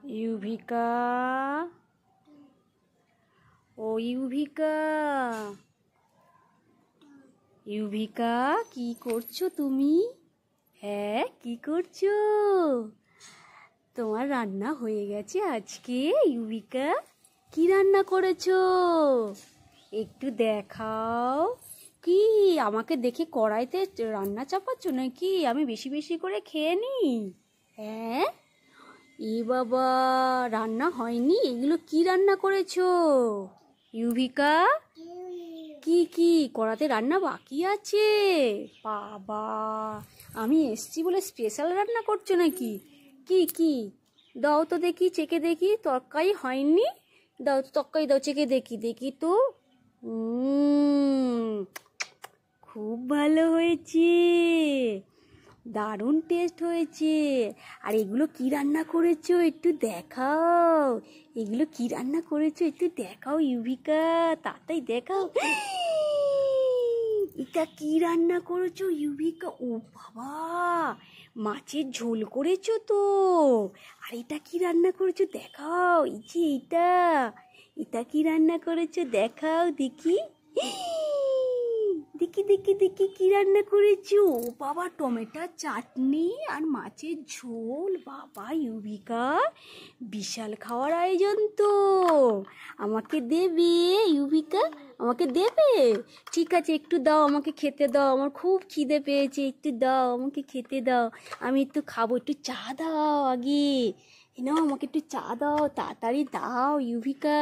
ইউভিকা, ও ইউভিকা, ইউভিকা কি করছো তুমি? হ্যাঁ, কি করছো? তোমার রান্না হয়ে গেছে আজকে ইউভিকা? কি রান্না করেছো? একটু দেখাও। কি আমাকে দেখে কড়াইতে রান্না চাপাচ্ছ নাকি? আমি বেশি বেশি করে খেয়ে নি। হ্যাঁ, এ বাবা, রান্না হয়নি? এগুলো কি রান্না করেছো ইউভিকা? কি কি কড়াতে রান্না বাকি আছে? বাবা, আমি এসছি বলে স্পেশাল রান্না করছো নাকি? কি কি দাও তো দেখি, চেকে দেখি। তরকারি হয়নি? দাও তো তরকারি, দাও চেকে দেখি, দেখি তো। খুব ভালো হয়েছে, দারুণ টেস্ট হয়েছে। আর এগুলো কি রান্না করেছো একটু দেখাও। এগুলো কি রান্না করেছো একটু দেখাও ইউভিকা, তাড়াতাড়ি দেখাও। এটা কি রান্না করেছো ইউভিকা? ও বাবা, মাছের ঝোল করেছো তো। আর এটা কি রান্না করেছো দেখাও। এই যে এটা, এটা কি রান্না করেছো দেখাও দেখি। দেখি দেখি দেখি কি রান্না করেছো। ও বাবা, টমেটোর চাটনি আর মাছের ঝোল। বাবা ইউভিকা, বিশাল খাওয়ার আয়োজন তো। আমাকে দেবে ইউভিকা? আমাকে দেবে? ঠিক আছে, একটু দাও, আমাকে খেতে দাও। আমার খুব খিদে পেয়েছে, একটু দাও, আমাকে খেতে দাও। আমি একটু খাবো। একটু চা দাও আগে। নাও, আমাকে একটু চা দাও, তাড়াতাড়ি দাও ইউভিকা।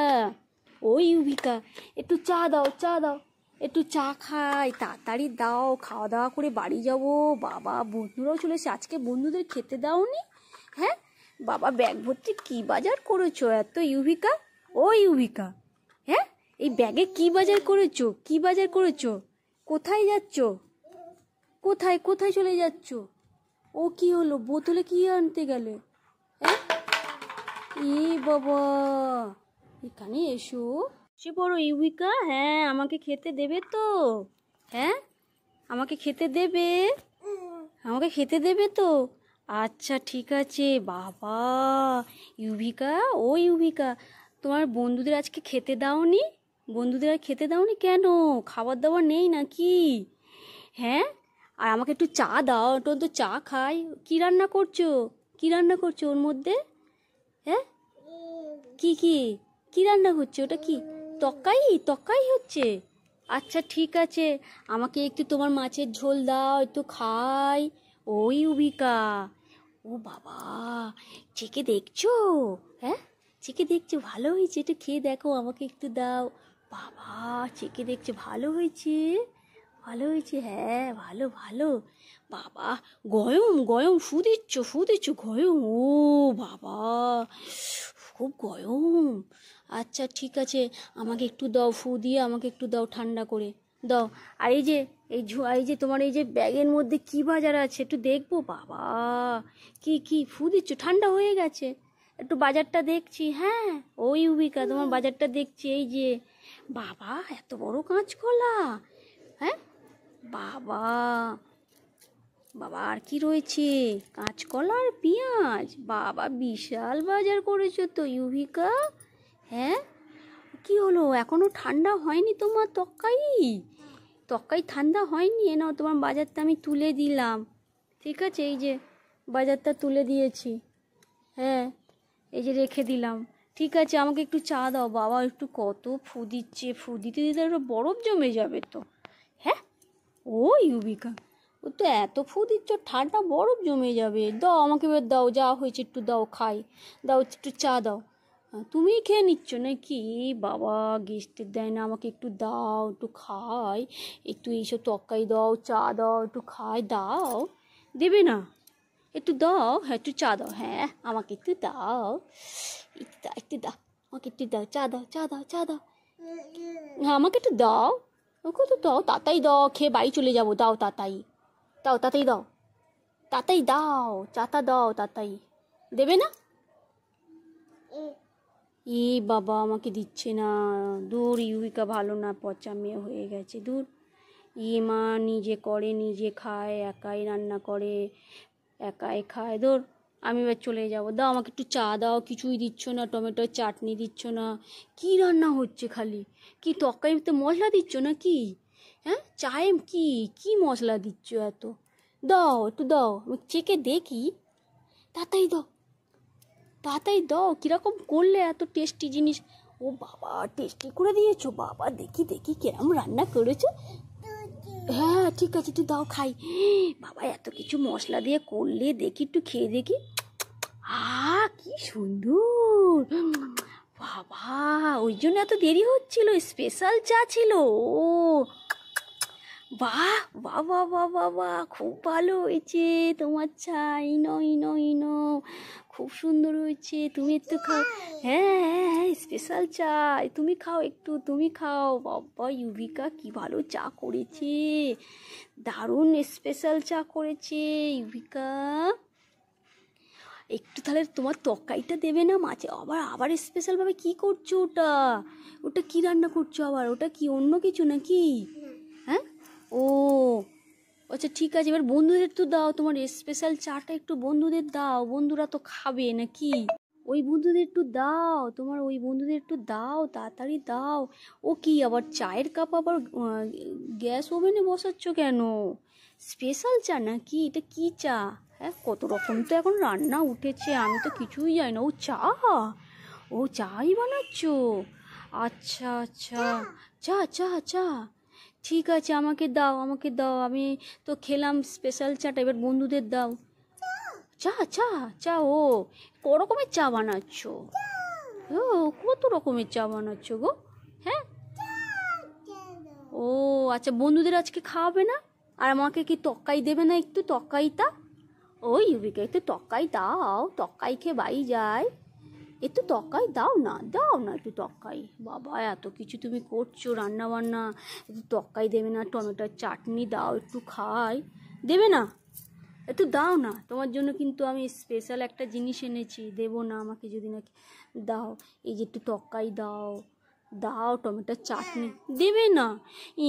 ও ইউভিকা, একটু চা দাও, চা দাও। একটু চা খাই, তাড়াতাড়ি দাও। খাওয়া দাওয়া করে বাড়ি যাব। বাবা, বন্ধুরাও চলে এসে, আজকে বন্ধুদের খেতে দাওনি? হ্যাঁ বাবা, ব্যাগ ভর্তি কি বাজার করেছো এত ইউভিকা? ও ইউভিকা, হ্যাঁ এই ব্যাগে কি বাজার করেছো? কি বাজার করেছো? কোথায় যাচ্ছ? কোথায় কোথায় চলে যাচ্ছ? ও কি হলো, বোতলে কি আনতে গেলে? হ্যাঁ, এ বাবা, এখানে এসো। সে বড় ইউভিকা, হ্যাঁ আমাকে খেতে দেবে তো? হ্যাঁ, আমাকে খেতে দেবে? আমাকে খেতে দেবে তো? আচ্ছা ঠিক আছে। বাবা ইউভিকা, ও ইউভিকা, তোমার বন্ধুদের আজকে খেতে দাওনি? বন্ধুদের আর খেতে দাওনি কেন? খাবার দাবার নেই নাকি? হ্যাঁ, আর আমাকে একটু চা দাও, একটু তো চা খাই। কি রান্না করছো? কি রান্না করছো ওর মধ্যে? হ্যাঁ, কি কি কি রান্না হচ্ছে? ওটা কি তরকারি? তরকারি হচ্ছে? আচ্ছা ঠিক আছে, আমাকে একটু তোমার মাছের ঝোল দাও, একটু খাই। ওই ইউভিকা, ও বাবা, চেকে দেখছো? হ্যাঁ, চেকে দেখছো? ভালো হয়েছে, একটু খেয়ে দেখো, আমাকে একটু দাও। বাবা, চেকে দেখছো? ভালো হয়েছে, ভালো হয়েছে, হ্যাঁ ভালো ভালো। বাবা, গয়ম গয়ম, ফু দিচ্ছ, ফু দিচ্ছ, গয়ম। ও বাবা, খুব গয়ম। আচ্ছা ঠিক আছে, আমাকে একটু দাও, ফু দিয়ে আমাকে একটু দাও, ঠান্ডা করে দাও। আর এই যে এই যে তোমার এই যে ব্যাগের মধ্যে কি বাজার আছে একটু দেখবো। বাবা, কি কি ফু দিচ্ছ? ঠান্ডা হয়ে গেছে, একটু বাজারটা দেখছি। হ্যাঁ, ওই ইউভিকা, তোমার বাজারটা দেখছি। এই যে বাবা, এত বড় কাঁচকলা। হ্যাঁ বাবা, বাবা আর কি রয়েছে? কাঁচকলা আর পেঁয়াজ। বাবা, বিশাল বাজার করেছো তো ইউভিকা। হ্যাঁ, কি হলো, এখনো ঠান্ডা হয়নি তোমার তরকারি? তরকারি ঠান্ডা হয়নি? এ নাও, তোমার বাজারটা আমি তুলে দিলাম। ঠিক আছে, এই যে বাজারটা তুলে দিয়েছি। হ্যাঁ, এই যে রেখে দিলাম। ঠিক আছে, আমাকে একটু চা দাও। বাবা, একটু কত ফু দিচ্ছে, ফু দিতে দিতে একটু বরফ জমে যাবে তো। হ্যাঁ, ও ইউভিকা, ও তো এত ফু দিচ্ছ, ঠান্ডা বরফ জমে যাবে। দাও আমাকে, এবার দাও, যা হয়েছে একটু দাও, খাই। দাও, একটু চা দাও। তুমি খেয়ে নিচ্ছ নাকি? বাবা, গেস্টের দেয় না, আমাকে একটু দাও, একটু খাই। একটু এইসব তরকারি দাও, চা দাও, একটু খাই। দাও, দেবে না? একটু দাও, হ্যাঁ একটু চা দাও। হ্যাঁ, আমাকে একটু দাও, একটু দাও, একটু দাও, আমাকে একটু দাও, চা দাও, চা দাও, চা দাও। হ্যাঁ, আমাকে একটু দাও, ওকে তো দাও, তাড়াতাড়ি দাও, খেয়ে বাড়ি চলে যাবো। দাও তাড়াতাড়ি, দাও তাড়াতাড়ি দাও, তাড়াতাড়ি দাও, চাটা দাও তাড়াতাড়ি। দেবে না? এ বাবা, আমাকে দিচ্ছে না। দূর, ইউভিকা ভালো না, পচা মেয়ে হয়ে গেছে। দূর, মা নিজে করে, নিজে খায়, একাই রান্না করে, একাই খায়। দূর, আমি এবার চলে যাব। দাও আমাকে একটু চা দাও, কিছুই দিচ্ছ না, টমেটোর চাটনি দিচ্ছ না, কি রান্না হচ্ছে খালি? কি তরকারিতে মশলা দিচ্ছ না কি? হ্যাঁ, চায়ে কি কি মশলা দিচ্ছ এত? দাও একটু দাও, আমি চেখে দেখি। তাড়াতাড়ি দাও, তাড়াতাড়ি দাও। কীরকম করলে এত টেস্টি জিনিস? ও বাবা, টেস্টি করে দিয়েছো বাবা, দেখি দেখি কিরম রান্না করেছো। হ্যাঁ ঠিক আছে, তুই দাও খাই। বাবা এত কিছু মশলা দিয়ে করলে, দেখি একটু খেয়ে দেখি। কি সুন্দর বাবা, ওই জন্য এত দেরি হচ্ছিল, স্পেশাল চা ছিল। ও বাহ বাহ বাহ বাহ বাহ বাহ, খুব ভালো হয়েছে তোমার চা। ইনো ইনো ইনো, খুব সুন্দর হয়েছে। তুমি একটু খাও। হ্যাঁ হ্যাঁ হ্যাঁ, স্পেশাল চা, তুমি খাও একটু, তুমি খাও। বাবা ইউবিকা কি ভালো চা করেছে, দারুণ স্পেশাল চা করেছে ইউবিকা। একটু তাহলে তোমার তরকারিটা দেবে না মাছে? আবার আবার স্পেশালভাবে কী করছো ওটা? ওটা কী রান্না করছো আবার? ওটা কি অন্য কিছু নাকি? হ্যাঁ, ও আচ্ছা ঠিক আছে, এবার বন্ধুদের একটু দাও, তোমার স্পেশাল চাটা একটু বন্ধুদের দাও, বন্ধুরা তো খাবে নাকি। ওই বন্ধুদের একটু দাও, তোমার ওই বন্ধুদের একটু দাও, তাড়াতাড়ি দাও। ও কি আবার চায়ের কাপ আবার গ্যাস ওভেনে বসাচ্ছ কেন? স্পেশাল চা নাকি? এটা কি চা? হ্যাঁ, কত রকম তো এখন রান্না উঠেছে, আমি তো কিছুই জানি না। ও চা, ও চাই বানাচ্ছ? আচ্ছা আচ্ছা, চা চা চা, ঠিক আছে, আমাকে দাও, আমাকে দাও। আমি তো খেলাম স্পেশাল চাটা, এবার বন্ধুদের দাও। চা চা চা, ও ক রকমের চা বানাচ্ছ? ও কত রকমের চা বানাচ্ছ গো? হ্যাঁ, ও আচ্ছা, বন্ধুদের আজকে খাওয়াবে না? আর আমাকে কি তক্কাই দেবে না একটু, তক্কাইটা? ও ইউবিকা একটু তক্কাই দাও, তক্কাই খেয়ে বাড়ি যায়। একটু তক্কাই দাও না, দাও না একটু তক্কাই। বাবা এত কিছু তুমি করছো রান্না বান্না, একটু তক্কাই দেবে না? টমেটোর চাটনি দাও একটু খাই, দেবে না? একটু দাও না, তোমার জন্য কিন্তু আমি স্পেশাল একটা জিনিস এনেছি, দেবো না আমাকে যদি নাকি? দাও, এই যে একটু তক্কাই দাও, দাও টমেটোর চাটনি, দেবে না?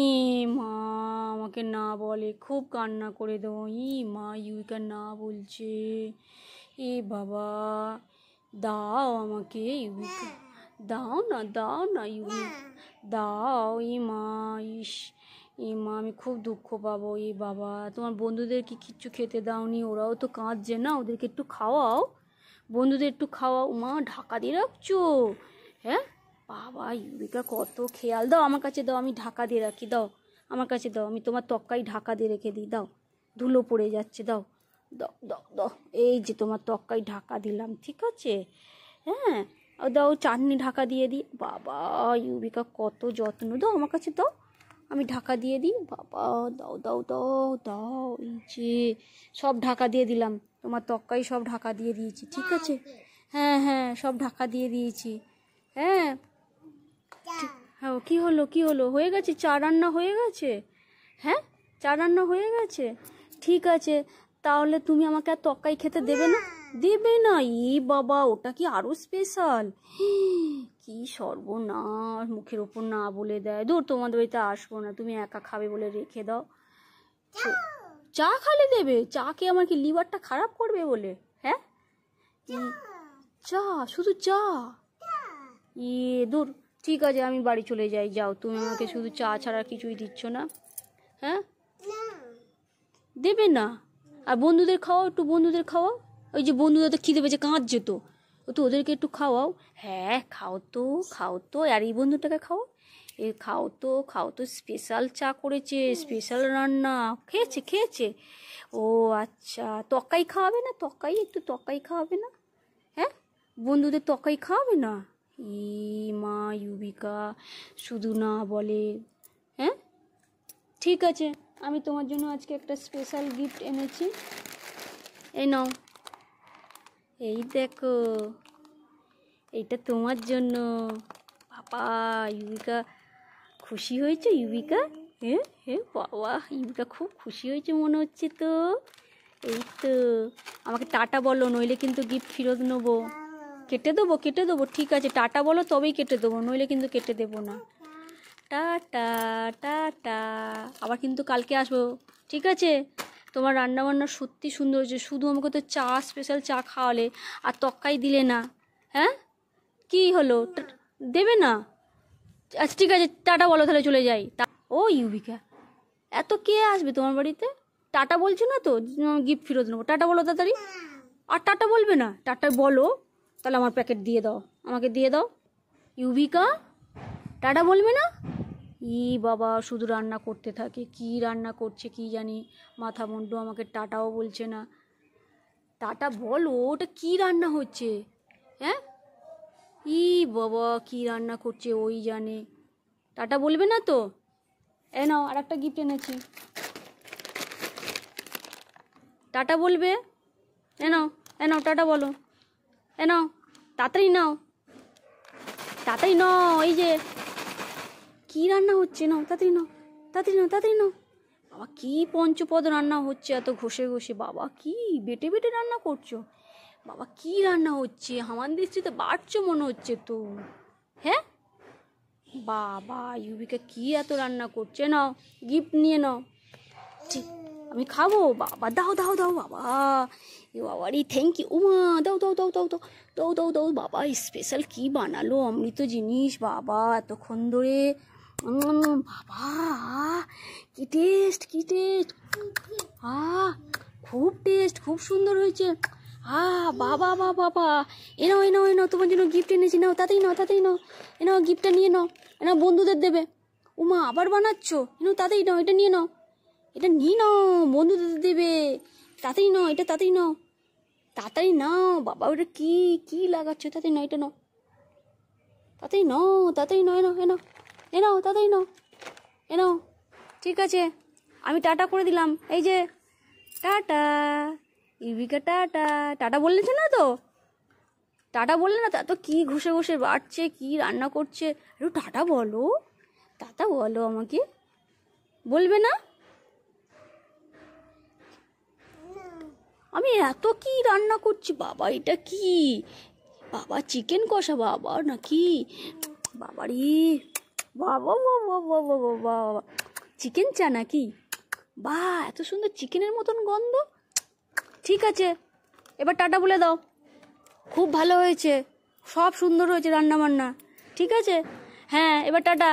ই মা, আমাকে না বলে খুব কান্না করে দেবো। ই মা, ইউবিকা না বলছে। এ বাবা, দাও আমাকে ইউবিকা, দাও না, দাও না ইউবিকা, দাও। ই মা, ইস, এ মা, আমি খুব দুঃখ পাবো। এ বাবা, তোমার বন্ধুদের কি কিচ্ছু খেতে দাওনি? ওরাও তো কাঁদছে না, ওদেরকে একটু খাওয়াও, বন্ধুদের একটু খাওয়াও। মা ঢাকা দিয়ে রাখছো? হ্যাঁ বাবা ইউবিকা, কত খেয়াল। দাও আমার কাছে দাও, আমি ঢাকা দিয়ে রাখি, দাও আমার কাছে দাও, আমি তোমার তক্কাই ঢাকা দিয়ে রেখে দিই, দাও, ধুলো পড়ে যাচ্ছে, দাও দাও দাও দাও। এই যে তোমার তক্কাই ঢাকা দিলাম, ঠিক আছে? হ্যাঁ, দাও চাটনি ঢাকা দিয়ে দিই। বাবা ইউবিকা কত যত্ন, দাও আমার কাছে দাও, আমি ঢাকা দিয়ে দিই। বাবা দাও দাও দাও দাও, এই যে সব ঢাকা দিয়ে দিলাম, তোমার তক্কাই সব ঢাকা দিয়ে দিয়েছি, ঠিক আছে? হ্যাঁ হ্যাঁ, সব ঢাকা দিয়ে দিয়েছি। হ্যাঁ হ্যাঁ, কী হলো, কী হলো? হয়ে গেছে, চা রান্না হয়ে গেছে? হ্যাঁ, চা রান্না হয়ে গেছে, ঠিক আছে। তাহলে তুমি আমাকে আর তরকারি খেতে দেবে না? দেবে না? ই বাবা, ওটা কি আরও স্পেশাল? কি সর্বনাশ, মুখের ওপর না বলে দেয়। দূর, তোমাদের বাড়িতে আসবো না, তুমি একা খাবে বলে রেখে দাও। চা খালি দেবে? চা কি আমার কি লিভারটা খারাপ করবে বলে? হ্যাঁ, চা, শুধু চা? দূর, ঠিক আছে, আমি বাড়ি চলে যাই। যাও, তুমি আমাকে শুধু চা ছাড়া কিছুই দিচ্ছ না। হ্যাঁ, দেবে না? আর বন্ধুদের খাওয়াও, একটু বন্ধুদের খাওয়াও। ওই যে বন্ধুদের তো খিদে পেয়েছে, কাঁদছে তো, তো ওদেরকে একটু খাওয়াও। হ্যাঁ খাও তো, খাও তো। আর এই বন্ধুটাকে খাও, এ খাও তো, খাও তো, স্পেশাল চা করেছে, স্পেশাল রান্না, খেয়েছে খেয়েছে। ও আচ্ছা, তরকারি খাওয়াবে না? তরকারি, একটু তরকারি খাওয়াবে না? হ্যাঁ, বন্ধুদের তরকারি খাওয়াবে না? ই মা ইউবিকা, শুধু না বলে। হ্যাঁ, ঠিক আছে, আমি তোমার জন্য আজকে একটা স্পেশাল গিফট এনেছি, এই নাও। এই দেখো, এইটা তোমার জন্য। বাবা ইউবিকা, খুশি হয়েছে ইউবিকা? হ্যাঁ হ্যাঁ বাবা, ইউবিকা খুব খুশি হয়েছে মনে হচ্ছে তো। এই তো, আমাকে টাটা বলো, নইলে কিন্তু গিফট ফেরত নেবো। কেটে দেবো, কেটে দেবো, ঠিক আছে, টাটা বলো তবেই কেটে দেবো, নইলে কিন্তু কেটে দেবো না। টাটা টাটা, আবার কিন্তু কালকে আসবো, ঠিক আছে? তোমার রান্নাবান্না সত্যি সুন্দর হয়েছে, শুধু আমাকে তো চা, স্পেশাল চা খাওয়ালে আর তক্কাই দিলে না। হ্যাঁ, কি হলো, দেবে না? আচ্ছা ঠিক আছে, টাটা বলো তাহলে, চলে যাই। ও ইউবিকা, এত কে আসবে তোমার বাড়িতে? টাটা বলছো না তো, গিফট ফেরত নেবো। টাটা বলো তাড়াতাড়ি। আর টাটা বলবে না? টাটা বলো তাহলে, আমার প্যাকেট দিয়ে দাও, আমাকে দিয়ে দাও। ইউবিকা, টাটা বলবে না? ই বাবা, শুধু রান্না করতে থাকে, কি রান্না করছে কি জানি, মাথা মুন্ডু, আমাকে টাটাও বলছে না। টাটা বলো, ওটা কি রান্না হচ্ছে? হ্যাঁ, ই বাবা, কি রান্না করছে ওই জানে। টাটা বলবে না তো? এ নাও, আর একটা গিফট এনেছি, টাটা বলবে? এ নাও, এ নাও, টাটা বলো। এ নাও, তাড়াতাড়ি নাও, তাড়াতাড়ি নাও। এই যে কি রান্না হচ্ছে, নাও তাড়াতাড়ি নাও, তাড়াতাড়ি নাও, তাড়াতাড়ি নাও। বাবা, কি পঞ্চপদ রান্না হচ্ছে এত ঘষে ঘষে। বাবা, কি বেটে বেটে রান্না করছো? বাবা, কি রান্না হচ্ছে? হামান দৃষ্টিতে বাড়ছো মনে হচ্ছে তো। হ্যাঁ বাবা, ইউবিকা কি এত রান্না করছে? নাও, গিফট নিয়ে নাও। ঠিক, আমি খাবো। বাবা, দাও দাও দাও। বাবা, এ বাবা রে, থ্যাংক ইউ। উমা, দাও দাও দাও দাও দাও দাও দাও দাও। বাবা, স্পেশাল কি বানালো, অমৃত জিনিস বাবা, এতক্ষণ ধরে। বাবা, কি টেস্ট, কি টেস্ট। খুব টেস্ট, খুব সুন্দর হয়েছে। বাবা বাবা বাবা, এনাও এনাও এনাও, তোমার জন্য গিফট এনেছি, নাও তাড়াতাড়ি নাও, তাড়াতাড়ি নাও। এনাও, গিফটটা নিয়ে নাও, এনাও বন্ধুদের দেবে। উমা, আবার বানাচ্ছো? এনাও তাড়াতাড়ি নাও, এটা নিয়ে নাও, এটা নিয়ে নাও, বন্ধুদের দেবে। তাড়াতাড়ি নাও, এটা তাড়াতাড়ি নাও, তাড়াতাড়ি নাও। বাবা, ওটা কি কি লাগাচ্ছ? তাড়াতাড়ি নাও, এটা নাও, তাড়াতাড়ি নাও, তাড়াতাড়ি নাও, এনাও এনাও এনাও, তাড়াতাড়ি নাও, এনাও। ঠিক আছে, আমি টাটা করে দিলাম। এই যে টাটা ইউবিকা, টাটা। টাটা বললেছে না তো? টাটা বললে না তো? কি ঘষে ঘষে বাড়ছে, কি রান্না করছে। একটু টাটা বলো, টাটা বলো, আমাকে বলবে না? আমি এত কি রান্না করছি বাবা, এটা কি বাবা? চিকেন কষা বাবা নাকি? বাবারি বাবা বাবা বাবা বাবা, চিকেন চা নাকি? বা, এত সুন্দর চিকেনের মতন গন্ধ। ঠিক আছে, এবার টাটা বলে দাও। খুব ভালো হয়েছে, সব সুন্দর হয়েছে রান্না বান্না। ঠিক আছে, হ্যাঁ, এবার টাটা।